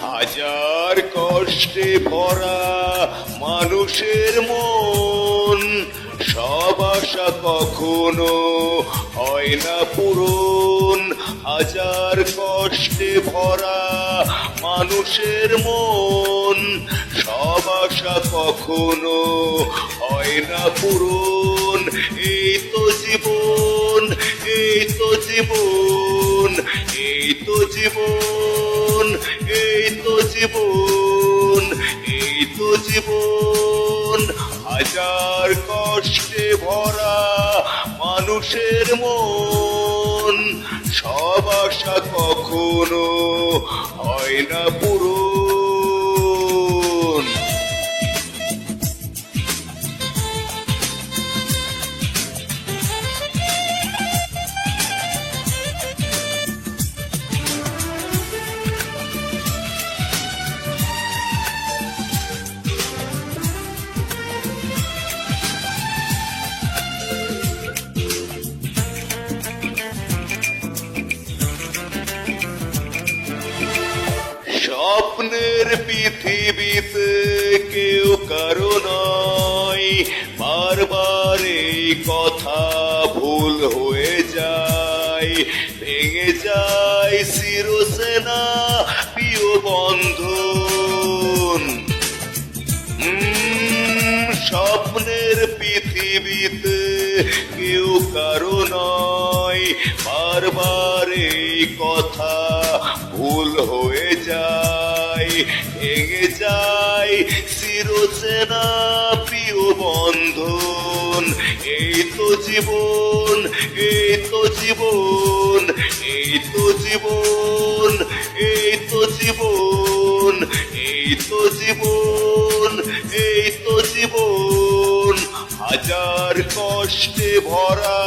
হাজার কষ্টে ভরা মানুষের মন, সব আশা কখনো হয় না পূরণ। হাজার কষ্টে ভরা মানুষের মন, সব আশা কখনো হয় না পূরণ। এই তো জীবন, এই তো জীবন, এই তো জীবন, এই তো জীবন, এই তো জীবন। হাজার কষ্টে ভরা মানুষের মন, সব আশা কখনো হয় না পূরণ। স্বপ্নের পৃথিবীতে কেউ কারো নয়, বারবার এই কথা ভুল হয়ে যায়। ভেঙে যায় চিরসেনা প্রিয় বন্ধন। স্বপ্নের পৃথিবীতে কেউ কারো নয়, বারবার এই কথা ভুল হয়ে যায়। ভেঙে যায় চিরসেনা প্রিয় বন্ধন। এই তো জীবন, এই তো জীবন, এই তো জীবন, এই তো জীবন, এই তো জীবন, এই তো জীবন। হাজার কষ্টে ভরা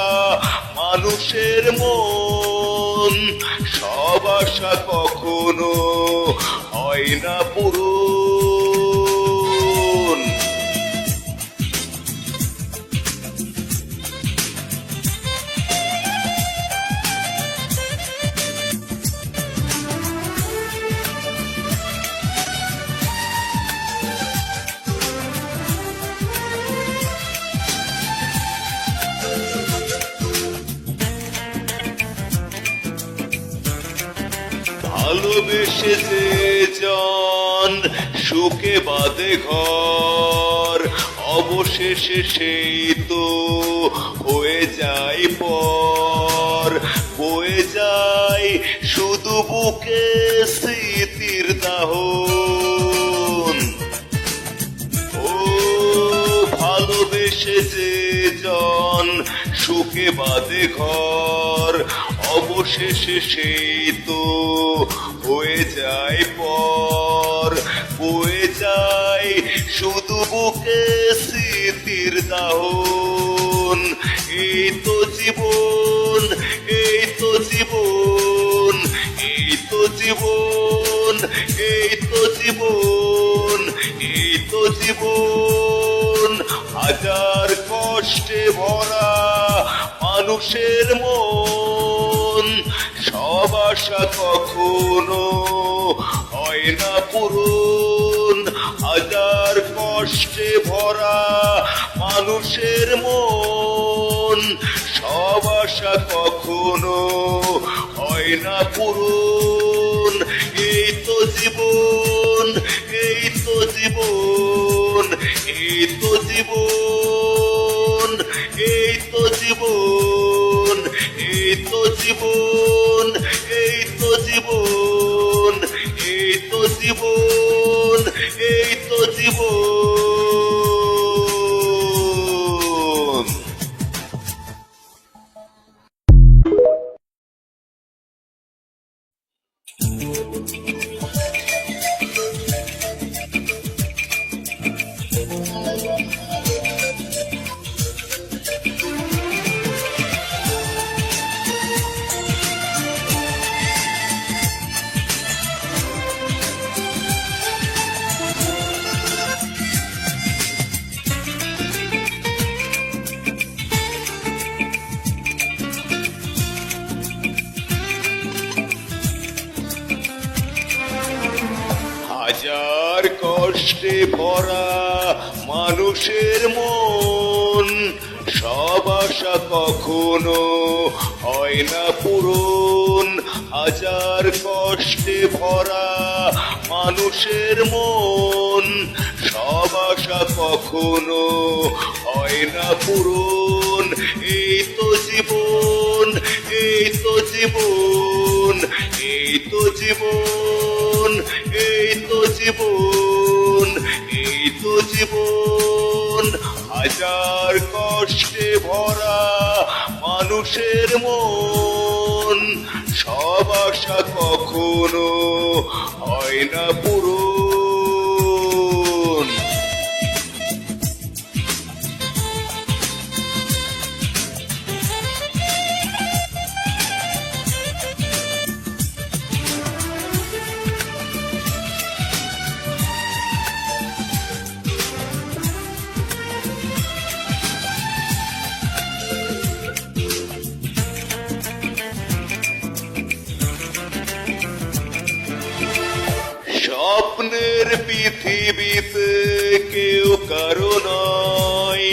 মানুষের মন, সব আশা কখনো হয় না পূরণ। ভালোবেসে যে জন সুখে বাঁধে ঘর, অবশেষে সেই তো হয়ে যায় পর। বয়ে যায় শুধু বুকে স্মৃতির দাহন। ও ভালোবেসে যে জন সুখে বাঁধে ঘর, অবশেষে সেই তো হয়ে যায় পর। বয়ে যায় শুধু বুকে স্মৃতির দাহন। এই তো জীবন, এই তো জীবন, এই তো জীবন, এই তো জীবন, এই তো জীবন। হাজার কষ্টে ভরা মানুষের মন, সব আশা কখনো হয় না পূরণ। হাজার কষ্টে ভরা মানুষের মন, সব আশা কখনো হয় না পূরণ। এই তো জীবন, এই তো জীবন, এই তো জীবন, এই তো জীবন, এই তো জীবন, এই তো জীবন, এই তো জীবন, এই তো জীবন। হাজার কষ্টে ভরা মানুষের মন, সব আশা কখনো হয় না পূরণ। হাজার কষ্টে ভরা মানুষের মন, সব আশা কখনো হয় না পূরণ। এই তো জীবন, এই তো জীবন, এই তো জীবন, এই তো জীবন, এই তো জীবন। হাজার কষ্টে ভরা মানুষের মন, সব আশা কখনো হয় না পূরণ। স্বপ্নের পৃথিবীতে কেউ কারো নয়,